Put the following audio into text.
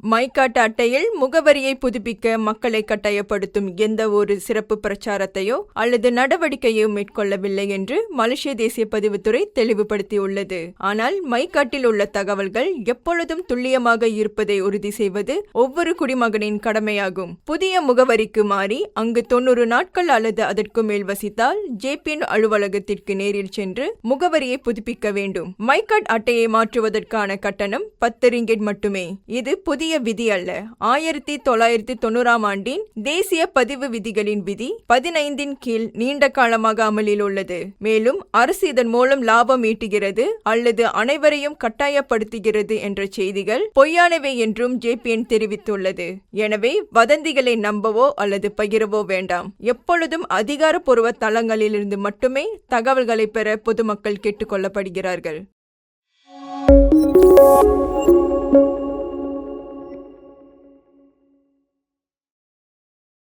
My God அட்டையில் முகவரியை புதுப்பிக்க மக்களை கட்டாயப்படுத்தும் எந்த ஒரு சிறப்பு பிரச்சாரத்தையோ அல்லது நடவடிக்கையோ மேற்கொள்ளவில்லை என்று மலேசிய தேசிய பதிவுத்துறை தெளிவுபடுத்தியுள்ளது. ஆனால் மைகாட்டில் உள்ள தகவல்கள் எப்பொழுதும் துல்லியமாக இருப்பதை உறுதி செய்வது ஒவ்வொரு குடிமகனின் கடமையாகும். புதிய முகவரிக்கு மாறி அங்கு 90 நாட்கள் அல்லது அதற்கு மேல் வசித்தால் ஜேபியின் அலுவலகத்திற்கு நேரில் சென்று முகவரியை புதுப்பிக்க வேண்டும். மைகாட் அட்டையை மாற்றுவதற்கான கட்டணம் 10 ரிங்கெட் மட்டுமே. இது புதிய விதி அல்ல. 1990ஆம் ஆண்டின் தேசிய பதிவு விதிகளின் விதி 15 கீழ் நீண்ட காலமாக அமலில் உள்ளது. மேலும் அரசு இதன் மூலம் லாபம் ஈட்டுகிறது அல்லது அனைவரையும் கட்டாயப்படுத்துகிறது என்ற செய்திகள் பொய்யானவை என்றும் ஜேபிஎன் தெரிவித்துள்ளது. எனவே வதந்திகளை நம்பவோ அல்லது பகிரவோ வேண்டாம். எப்பொழுதும் அதிகாரப்பூர்வ தளங்களிலிருந்து மட்டுமே தகவல்களை பெற பொதுமக்கள் கேட்டுக்கொள்ளப்படுகிறார்கள்.